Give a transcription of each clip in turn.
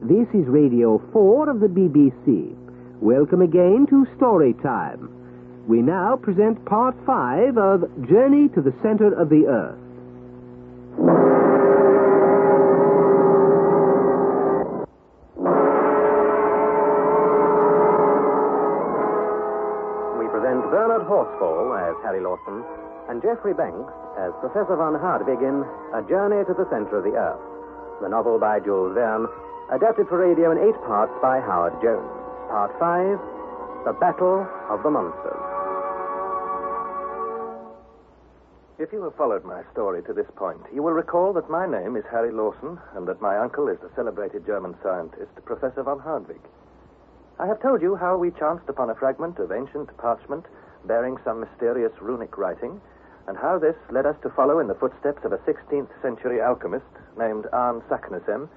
This is Radio 4 of the BBC. Welcome again to Story Time. We now present Part 5 of Journey to the Center of the Earth. We present Bernard Horsfall as Harry Lawson and Geoffrey Banks as Professor von Hardwig in A Journey to the Center of the Earth, the novel by Jules Verne, adapted for radio in 8 parts by Howard Jones. Part 5, The Battle of the Monsters. If you have followed my story to this point, you will recall that my name is Harry Lawson and that my uncle is the celebrated German scientist, Professor von Hardwig. I have told you how we chanced upon a fragment of ancient parchment bearing some mysterious runic writing, and how this led us to follow in the footsteps of a 16th century alchemist named Arne Saknussemm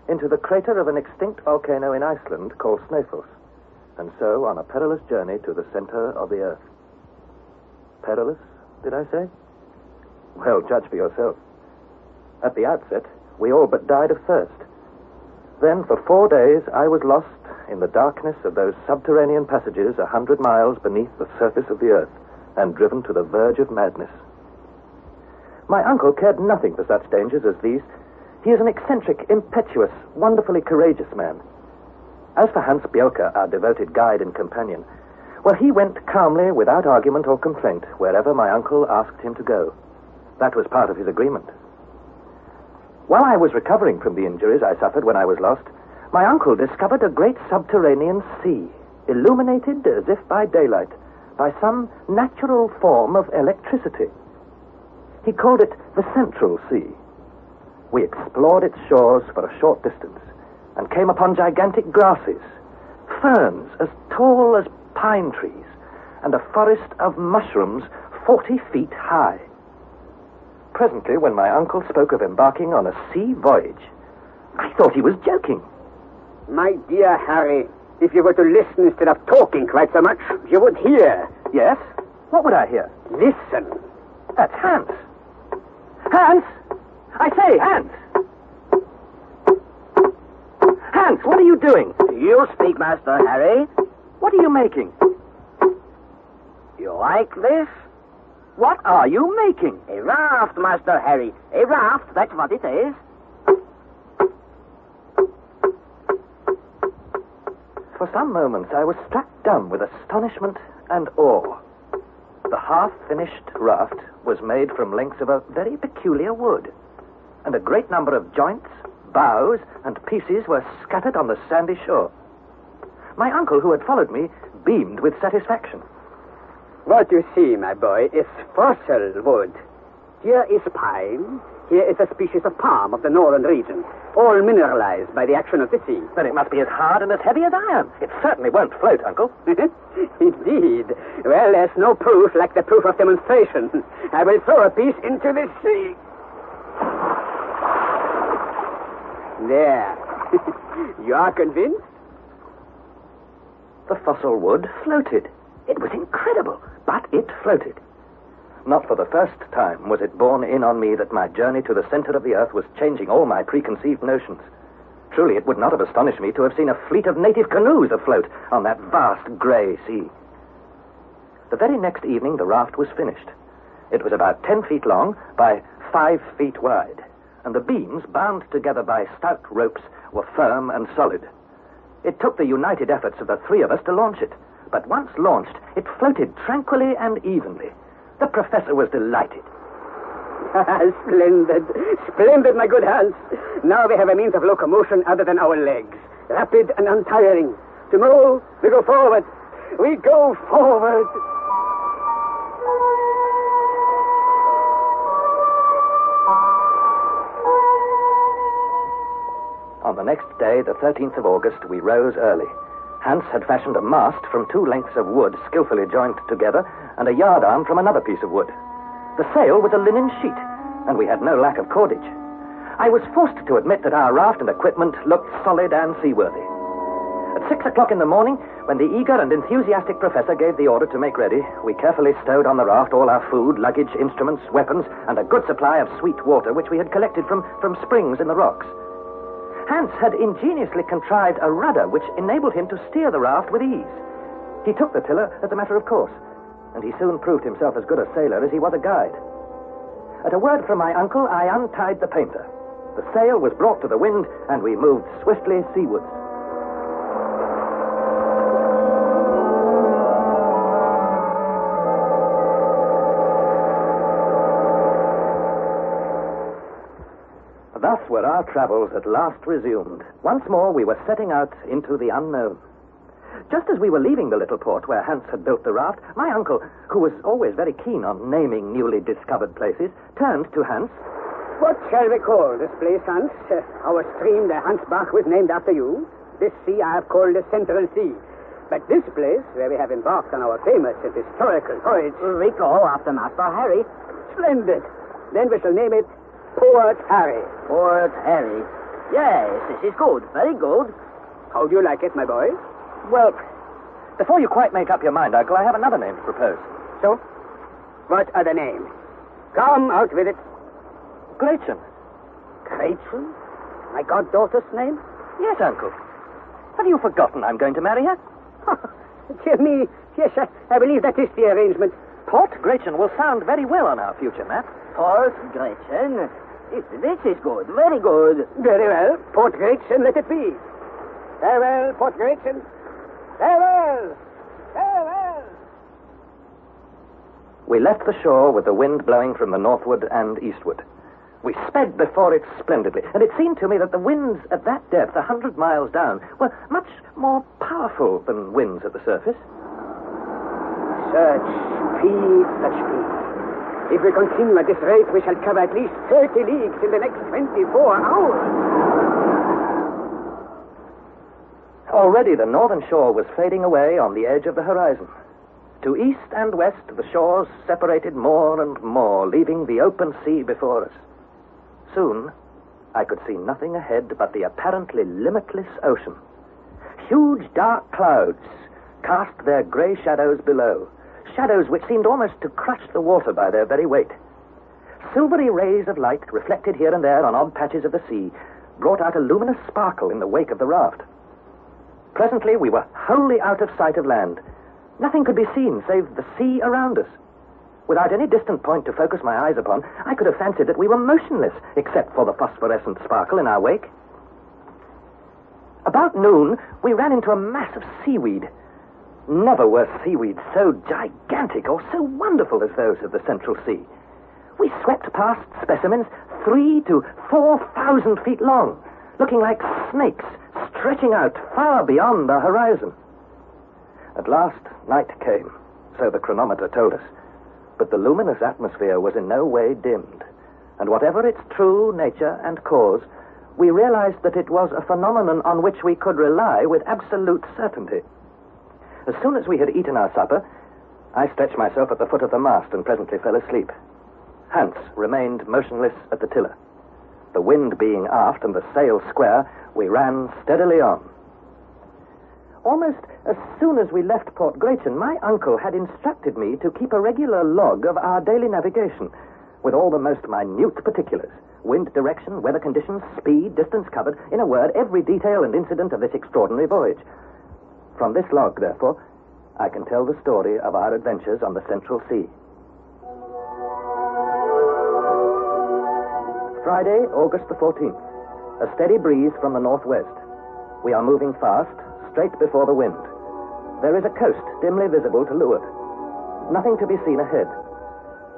into the crater of an extinct volcano in Iceland called Snæfellsnes, and so on a perilous journey to the center of the earth. Perilous, did I say? Well, judge for yourself. At the outset, we all but died of thirst. Then, for 4 days, I was lost in the darkness of those subterranean passages 100 miles beneath the surface of the earth, and driven to the verge of madness. My uncle cared nothing for such dangers as these. He is an eccentric, impetuous, wonderfully courageous man. As for Hans Bielke, our devoted guide and companion, well, he went calmly, without argument or complaint, wherever my uncle asked him to go. That was part of his agreement. While I was recovering from the injuries I suffered when I was lost, my uncle discovered a great subterranean sea, illuminated as if by daylight, by some natural form of electricity. He called it the Central Sea. We explored its shores for a short distance and came upon gigantic grasses, ferns as tall as pine trees, and a forest of mushrooms 40 feet high. Presently, when my uncle spoke of embarking on a sea voyage, I thought he was joking. My dear Harry, if you were to listen instead of talking quite so much, you would hear. Yes? What would I hear? Listen. That's Hans. Hans! I say, Hans! Hans, what are you doing? You speak, Master Harry. What are you making? You like this? What are you making? A raft, Master Harry. A raft, that's what it is. For some moments I was struck dumb with astonishment and awe. The half-finished raft was made from lengths of a very peculiar wood, and a great number of joints, boughs, and pieces were scattered on the sandy shore. My uncle, who had followed me, beamed with satisfaction. What you see, my boy, is fossil wood. Here is pine. Here is a species of palm of the northern region, all mineralized by the action of the sea. Then it must be as hard and as heavy as iron. It certainly won't float, Uncle. Indeed. Well, there's no proof like the proof of demonstration. I will throw a piece into the sea. There. You are convinced? The fossil wood floated. It was incredible, but it floated. Not for the first time was it borne in on me that my journey to the center of the earth was changing all my preconceived notions. Truly, it would not have astonished me to have seen a fleet of native canoes afloat on that vast grey sea. The very next evening, the raft was finished. It was about 10 feet long by 5 feet wide, and the beams, bound together by stout ropes, were firm and solid. It took the united efforts of the 3 of us to launch it, but once launched, it floated tranquilly and evenly. The professor was delighted. Splendid. Splendid, my good Hans. Now we have a means of locomotion other than our legs. Rapid and untiring. To move, we go forward. We go forward. On the next day, the 13th of August, we rose early. Hans had fashioned a mast from 2 lengths of wood skillfully joined together and a yardarm from another piece of wood. The sail was a linen sheet, and we had no lack of cordage. I was forced to admit that our raft and equipment looked solid and seaworthy. At 6 o'clock in the morning, when the eager and enthusiastic professor gave the order to make ready, we carefully stowed on the raft all our food, luggage, instruments, weapons, and a good supply of sweet water which we had collected from springs in the rocks. Hans had ingeniously contrived a rudder which enabled him to steer the raft with ease. He took the tiller as a matter of course, and he soon proved himself as good a sailor as he was a guide. At a word from my uncle, I untied the painter. The sail was brought to the wind, and we moved swiftly seawards. Thus were our travels at last resumed. Once more we were setting out into the unknown. Just as we were leaving the little port where Hans had built the raft, my uncle, who was always very keen on naming newly discovered places, turned to Hans. What shall we call this place, Hans? Our stream, the Hansbach, was named after you. This sea I have called the Central Sea. But this place, where we have embarked on our famous and historical voyage... We call after Master Harry. Splendid. Then we shall name it Port Harry. Port Harry. Yes, this is good. Very good. How do you like it, my boy? Well, before you quite make up your mind, Uncle, I have another name to propose. So? What other name? Come, out with it. Gretchen. Gretchen? My goddaughter's name? Yes, Uncle. Have you forgotten I'm going to marry her? Dear me. Yes, I believe that is the arrangement. Port Gretchen will sound very well on our future map. Port Gretchen. This is good. Very good. Very well. Port Gretchen, let it be. Farewell, Port Gretchen. Farewell! Farewell! We left the shore with the wind blowing from the northward and eastward. We sped before it splendidly, and it seemed to me that the winds at that depth, 100 miles down, were much more powerful than winds at the surface. Such speed, such speed. If we continue at this rate, we shall cover at least 30 leagues in the next 24 hours. Already the northern shore was fading away on the edge of the horizon. To east and west, the shores separated more and more, leaving the open sea before us. Soon, I could see nothing ahead but the apparently limitless ocean. Huge dark clouds cast their grey shadows below, shadows which seemed almost to crush the water by their very weight. Silvery rays of light, reflected here and there on odd patches of the sea, brought out a luminous sparkle in the wake of the raft. Presently, we were wholly out of sight of land. Nothing could be seen save the sea around us. Without any distant point to focus my eyes upon, I could have fancied that we were motionless, except for the phosphorescent sparkle in our wake. About noon, we ran into a mass of seaweed. Never were seaweeds so gigantic or so wonderful as those of the Central Sea. We swept past specimens 3,000 to 4,000 feet long, looking like snakes stretching out far beyond the horizon. At last, night came, so the chronometer told us. But the luminous atmosphere was in no way dimmed, and whatever its true nature and cause, we realized that it was a phenomenon on which we could rely with absolute certainty. As soon as we had eaten our supper, I stretched myself at the foot of the mast and presently fell asleep. Hans remained motionless at the tiller. The wind being aft and the sail square, we ran steadily on. Almost as soon as we left Port Gretchen, my uncle had instructed me to keep a regular log of our daily navigation, with all the most minute particulars: wind direction, weather conditions, speed, distance covered, in a word, every detail and incident of this extraordinary voyage. From this log, therefore, I can tell the story of our adventures on the Central Sea. Friday, August the 14th. A steady breeze from the northwest. We are moving fast, straight before the wind. There is a coast dimly visible to leeward. Nothing to be seen ahead.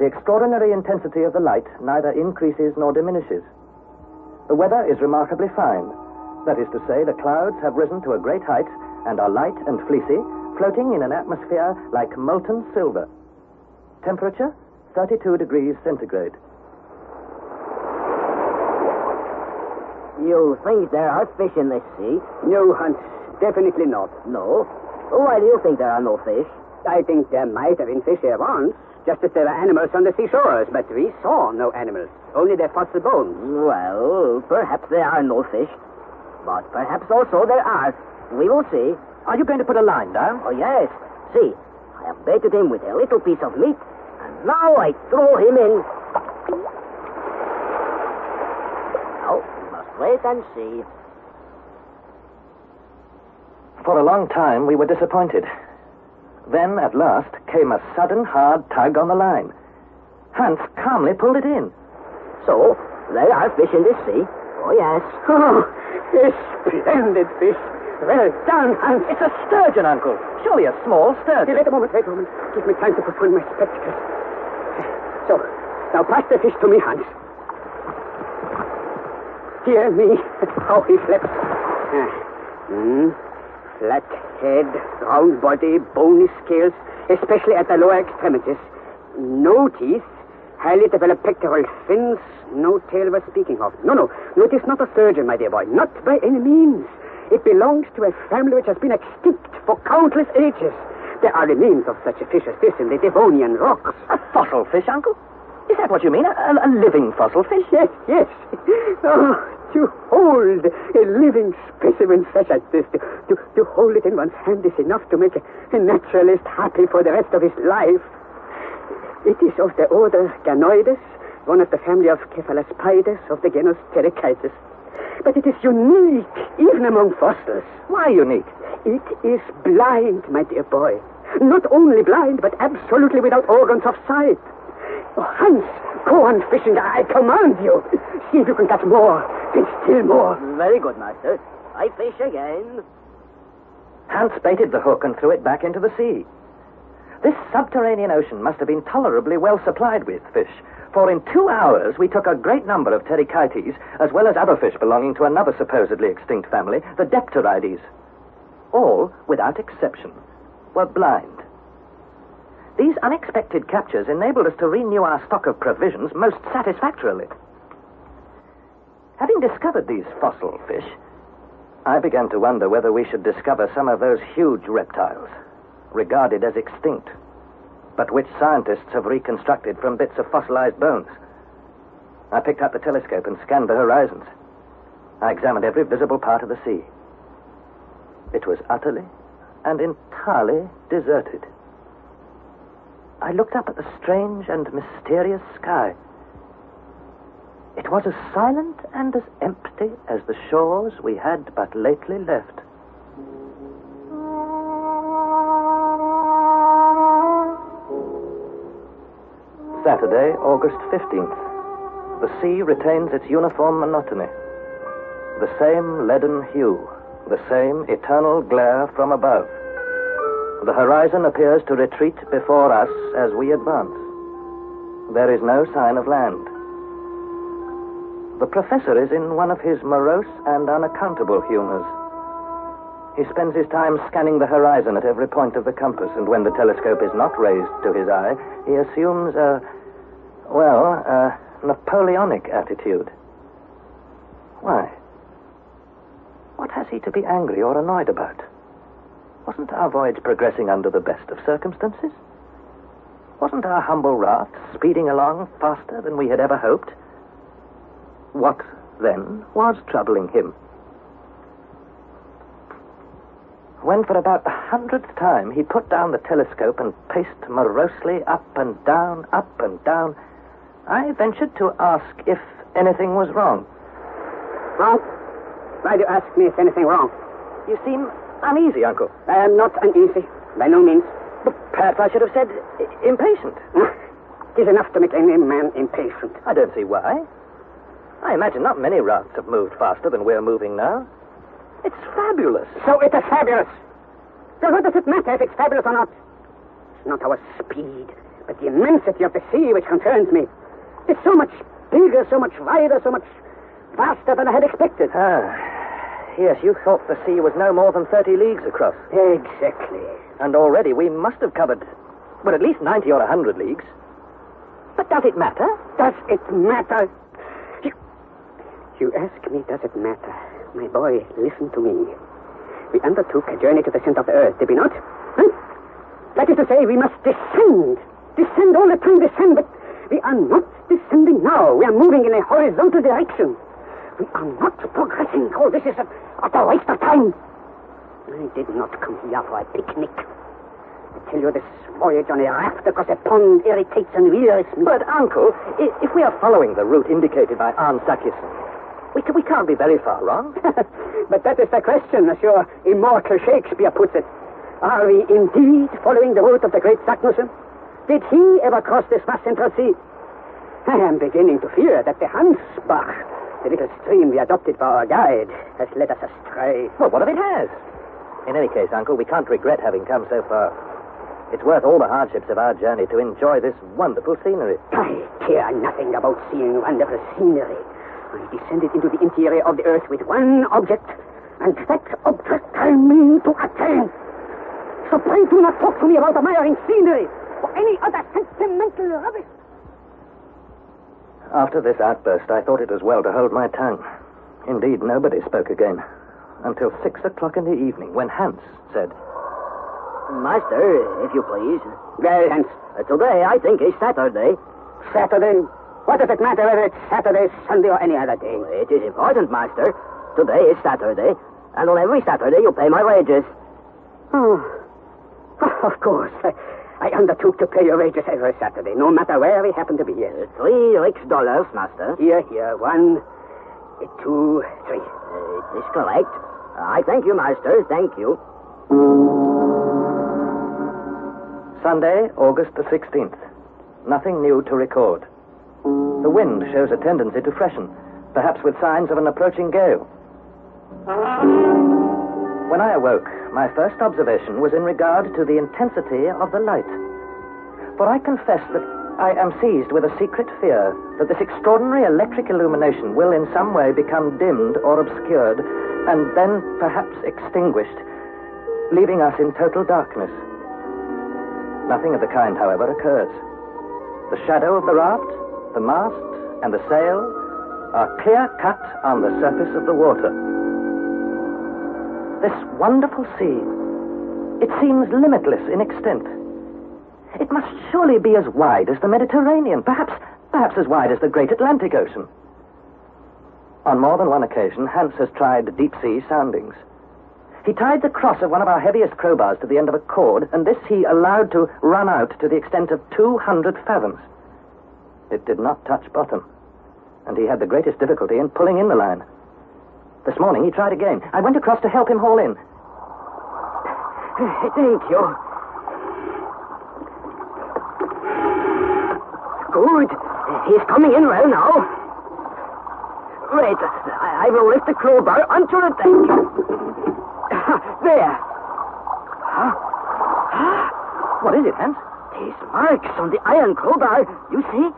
The extraordinary intensity of the light neither increases nor diminishes. The weather is remarkably fine. That is to say, the clouds have risen to a great height and are light and fleecy, floating in an atmosphere like molten silver. Temperature, 32 degrees centigrade. You think there are fish in this sea? No, Hans, definitely not. No? Why do you think there are no fish? I think there might have been fish here once, just as there were animals on the seashores, but we saw no animals, only their fossil bones. Well, perhaps there are no fish, but perhaps also there are. We will see. Are you going to put a line down? Oh, yes. See, I have baited him with a little piece of meat, and now I throw him in. Now, we must wait and see. For a long time, we were disappointed. Then, at last, came a sudden, hard tug on the line. Hans calmly pulled it in. So, there are fish in this sea. Oh, yes. Oh, a splendid fish. Well done, Hans. It's a sturgeon, Uncle. Surely a small sturgeon. Wait a moment. Give me time to put on my spectacles. So, now pass the fish to me, Hans. Dear me, how he slept. Flat head, round body, bony scales, especially at the lower extremities. No teeth, highly developed pectoral fins, no tail worth speaking of. No, it is not a sturgeon, my dear boy. Not by any means. It belongs to a family which has been extinct for countless ages. There are remains of such a fish as this in the Devonian rocks. A fossil fish, Uncle? Is that what you mean? A living fossil fish? Yes. Oh, to hold a living specimen such as this, to hold it in one's hand is enough to make a naturalist happy for the rest of his life. It is of the order Ganoides, one of the family of Cephalospiders of the genus Theorizes. But it is unique, even among fossils. Why unique? It is blind, my dear boy. Not only blind, but absolutely without organs of sight. Oh, Hans, go on fishing, I command you. See if you can catch more, and still more. Very good, master. I fish again. Hans baited the hook and threw it back into the sea. This subterranean ocean must have been tolerably well supplied with fish, for in 2 hours we took a great number of pterichites, as well as other fish belonging to another supposedly extinct family, the dipterides. All, without exception, were blind. These unexpected captures enabled us to renew our stock of provisions most satisfactorily. Having discovered these fossil fish, I began to wonder whether we should discover some of those huge reptiles, regarded as extinct, but which scientists have reconstructed from bits of fossilized bones. I picked up the telescope and scanned the horizons. I examined every visible part of the sea. It was utterly and entirely deserted. I looked up at the strange and mysterious sky. It was as silent and as empty as the shores we had but lately left. Saturday, August 15th. The sea retains its uniform monotony. The same leaden hue, the same eternal glare from above. The horizon appears to retreat before us as we advance. There is no sign of land. The professor is in one of his morose and unaccountable humors. He spends his time scanning the horizon at every point of the compass, and when the telescope is not raised to his eye, he assumes a Napoleonic attitude. Why? What has he to be angry or annoyed about? Wasn't our voyage progressing under the best of circumstances? Wasn't our humble raft speeding along faster than we had ever hoped? What, then, was troubling him? When for about the 100th time he put down the telescope and paced morosely up and down, I ventured to ask if anything was wrong. Wrong? Why do you ask me if anything wrong? You seem uneasy, Uncle. I am not uneasy, by no means. But perhaps I should have said impatient. It is enough to make any man impatient. I don't see why. I imagine not many rafts have moved faster than we're moving now. It's fabulous. So it is fabulous. So what does it matter if it's fabulous or not? It's not our speed, but the immensity of the sea which concerns me. It's so much bigger, so much wider, so much faster than I had expected. Yes, you thought the sea was no more than 30 leagues across. Exactly. And already we must have covered, at least 90 or 100 leagues. But does it matter? Does it matter? You ask me, does it matter? My boy, listen to me. We undertook a journey to the center of the earth, did we not? Huh? That is to say, we must descend. Descend all the time, descend, but we are not descending now. We are moving in a horizontal direction. We are not progressing. Oh, this is a utter waste of time. I did not come here for a picnic. I tell you, this voyage on a raft across a pond irritates and wearies me. But, Uncle, if we are following the route indicated by Arne Sakison, We can't be very far wrong. But that is the question, as your immortal Shakespeare puts it. Are we indeed following the route of the great Saknussen? Did he ever cross this vast central sea? I am beginning to fear that the Hansbach, the little stream we adopted for our guide, has led us astray. Well, what if it has? In any case, Uncle, we can't regret having come so far. It's worth all the hardships of our journey to enjoy this wonderful scenery. I care nothing about seeing wonderful scenery. I descended into the interior of the earth with one object, and that object I mean to attain. So pray do not talk to me about admiring scenery or any other sentimental rubbish. After this outburst, I thought it was well to hold my tongue. Indeed, nobody spoke again until 6 o'clock in the evening, when Hans said, Master, if you please. Well, Hans. Today, I think, is Saturday. Saturday? What does it matter whether it's Saturday, Sunday, or any other day? It is important, Master. Today is Saturday, and on every Saturday you pay my wages. Oh, of course. I undertook to pay your wages every Saturday, no matter where we happen to be. Yes. $3 rix, Master. Here. 1, 2, 3. It is correct. I thank you, Master. Thank you. Sunday, August the 16th. Nothing new to record. The wind shows a tendency to freshen, perhaps with signs of an approaching gale. When I awoke, my first observation was in regard to the intensity of the light. For I confess that I am seized with a secret fear that this extraordinary electric illumination will in some way become dimmed or obscured, and then perhaps extinguished, leaving us in total darkness. Nothing of the kind, however, occurs. The shadow of the raft, the mast, and the sail are clear-cut on the surface of the water. This wonderful sea, it seems limitless in extent. It must surely be as wide as the Mediterranean, perhaps as wide as the great Atlantic Ocean. On more than one occasion, Hans has tried deep-sea soundings. He tied the cross of one of our heaviest crowbars to the end of a cord, and this he allowed to run out to the extent of 200 fathoms. It did not touch bottom, and he had the greatest difficulty in pulling in the line. This morning he tried again. I went across to help him haul in. Thank you. Good. He's coming in well now. Wait, I will lift the crowbar onto the deck. There. What is it, Hans? These marks on the iron crowbar, you see?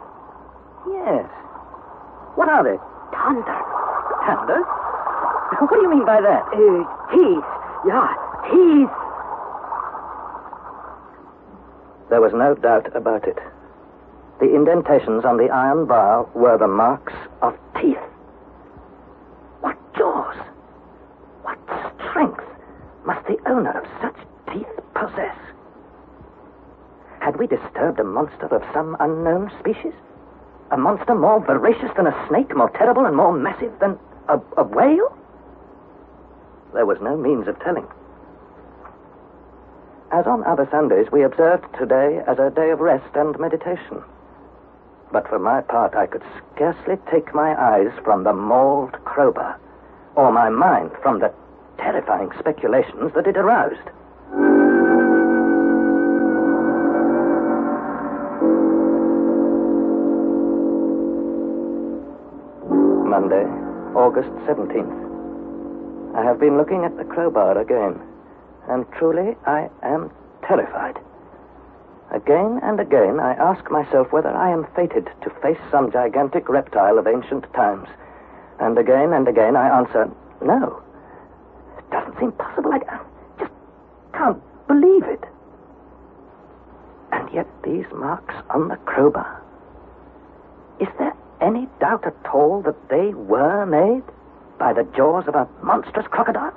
Yes. What are they? Thunder. Thunder? What do you mean by that? Teeth. Yeah, teeth. There was no doubt about it. The indentations on the iron bar were the marks of teeth. What jaws! What strength must the owner of such teeth possess? Had we disturbed a monster of some unknown species? A monster more voracious than a snake, more terrible and more massive than a whale? There was no means of telling. As on other Sundays, we observed today as a day of rest and meditation. But for my part, I could scarcely take my eyes from the mauled crowbar, or my mind from the terrifying speculations that it aroused. Monday, August 17th. I have been looking at the crowbar again, and truly I am terrified. Again and again I ask myself whether I am fated to face some gigantic reptile of ancient times. And again I answer, no. It doesn't seem possible. I just can't believe it. And yet these marks on the crowbar. Is there any doubt at all that they were made by the jaws of a monstrous crocodile?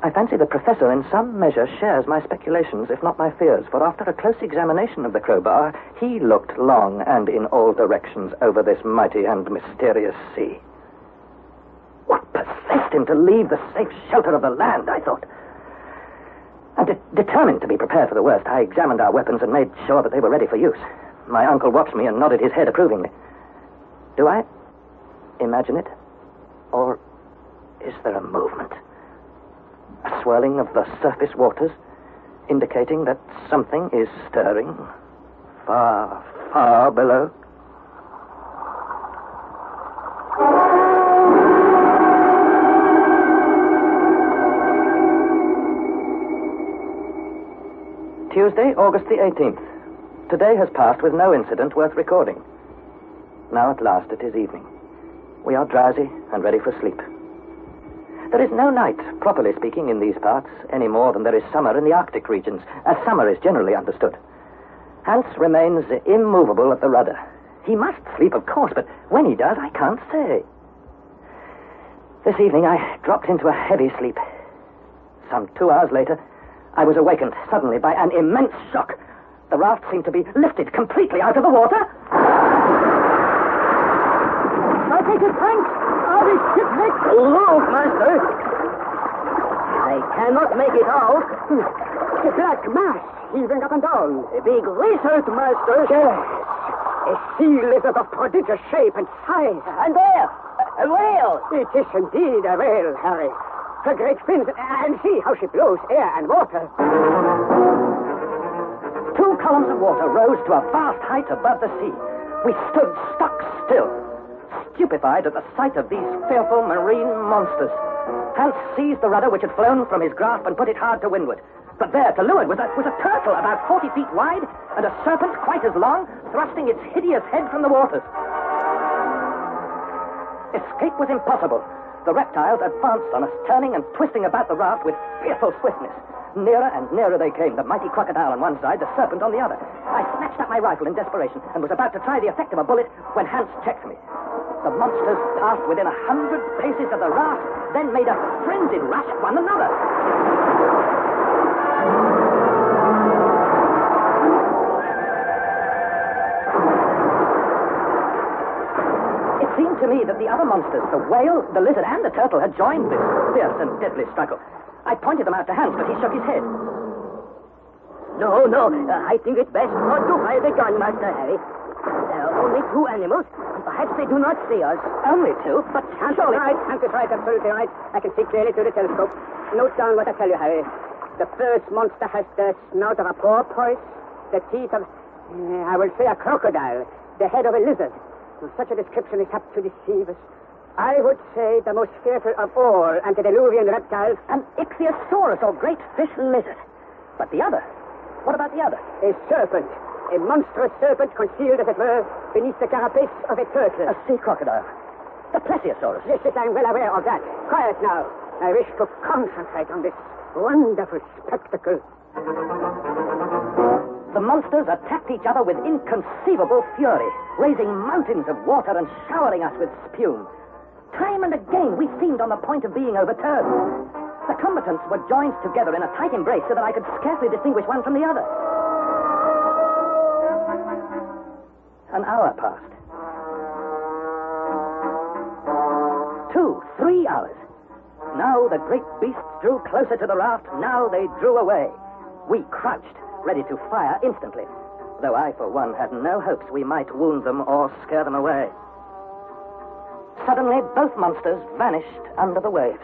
I fancy the Professor in some measure shares my speculations, if not my fears, for after a close examination of the crowbar, he looked long and in all directions over this mighty and mysterious sea. What possessed him to leave the safe shelter of the land, I thought. And determined to be prepared for the worst, I examined our weapons and made sure that they were ready for use. My uncle watched me and nodded his head approvingly. Do I imagine it? there a movement? A swirling of the surface waters, indicating that something is stirring far, far below. Tuesday, August the 18th. Today has passed with no incident worth recording. Now at last it is evening. We are drowsy and ready for sleep. There is no night, properly speaking, in these parts, any more than there is summer in the Arctic regions, as summer is generally understood. Hans remains immovable at the rudder. He must sleep, of course, but when he does, I can't say. This evening I dropped into a heavy sleep. Some 2 hours later, I was awakened suddenly by an immense shock. The raft seemed to be lifted completely out of the water. I think it's Frank. Are we shipwrecked? Look, master. I cannot make it out. The black mass heaving up and down. A big lizard, master. Yes. A sea lizard of prodigious shape and size. And there, a whale. It is indeed a whale, Harry. Her great fins, and see how she blows air and water. 2 columns of water rose to a vast height above the sea. We stood stock still, stupefied at the sight of these fearful marine monsters. Hans seized the rudder which had flown from his grasp and put it hard to windward. But there, to leeward, was a turtle about 40 feet wide and a serpent quite as long, thrusting its hideous head from the waters. Escape was impossible. The reptiles advanced on us, turning and twisting about the raft with fearful swiftness. Nearer and nearer they came, the mighty crocodile on one side, the serpent on the other. I snatched up my rifle in desperation and was about to try the effect of a bullet when Hans checked me. The monsters passed within 100 paces of the raft, then made a frenzied rush at one another. It seemed to me that the other monsters, the whale, the lizard, and the turtle, had joined this fierce and deadly struggle. I pointed them out to Hans, but he shook his head. No, I think it's best not to fire the gun, Master Harry. There are only 2 animals, and perhaps they do not see us. Only 2? But Hans is right, absolutely right. I can see clearly through the telescope. Note down what I tell you, Harry. The first monster has the snout of a porpoise, the teeth of, I will say, a crocodile, the head of a lizard. Now, such a description is apt to deceive us. I would say the most fearful of all antediluvian reptiles, an ichthyosaurus, or great fish lizard. But the other? What about the other? A serpent. A monstrous serpent concealed, as it were, beneath the carapace of a turtle. A sea crocodile. The plesiosaurus. Yes, I'm well aware of that. Quiet now. I wish to concentrate on this wonderful spectacle. The monsters attacked each other with inconceivable fury, raising mountains of water and showering us with spume. Time and again, we seemed on the point of being overturned. The combatants were joined together in a tight embrace so that I could scarcely distinguish one from the other. An hour passed. 2, 3 hours. Now the great beasts drew closer to the raft. Now they drew away. We crouched, ready to fire instantly, though I, for one, had no hopes we might wound them or scare them away. Suddenly, both monsters vanished under the waves.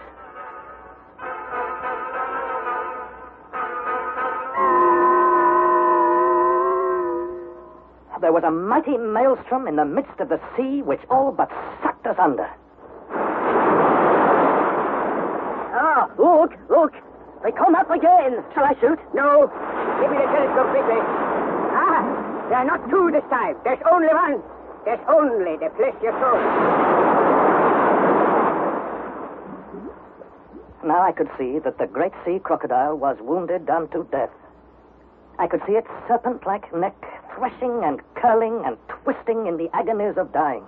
There was a mighty maelstrom in the midst of the sea which all but sucked us under. Ah, look. They come up again. Shall I shoot? No. Give me the telescope quickly. Ah, there are not 2 this time. There's only 1. There's only the plesiosaurus. Now I could see that the great sea crocodile was wounded unto death. I could see its serpent-like neck threshing and curling and twisting in the agonies of dying.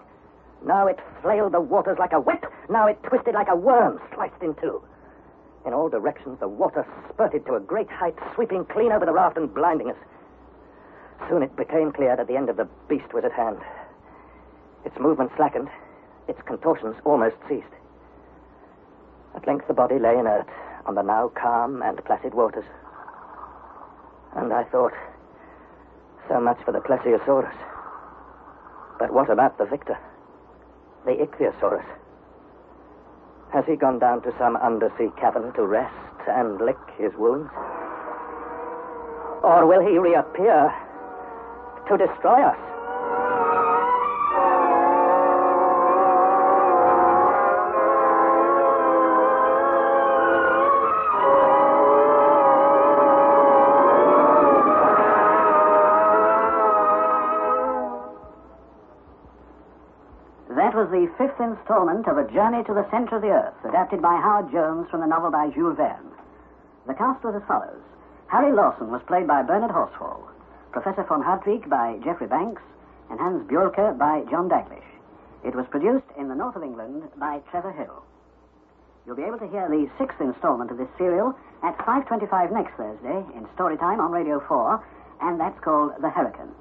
Now it flailed the waters like a whip. Now it twisted like a worm sliced in 2. In all directions, the water spurted to a great height, sweeping clean over the raft and blinding us. Soon it became clear that the end of the beast was at hand. Its movement slackened. Its contortions almost ceased. At length the body lay inert on the now calm and placid waters. And I thought, so much for the plesiosaurus. But what about the victor? The ichthyosaurus? Has he gone down to some undersea cavern to rest and lick his wounds? Or will he reappear to destroy us? That was the 5th installment of A Journey to the Center of the Earth, adapted by Howard Jones from the novel by Jules Verne. The cast was as follows. Harry Lawson was played by Bernard Horsfall, Professor von Hartwig by Geoffrey Banks, and Hans Bjorke by John Daglish. It was produced in the north of England by Trevor Hill. You'll be able to hear the 6th installment of this serial at 5:25 next Thursday in Storytime on Radio 4, and that's called The Hurricane.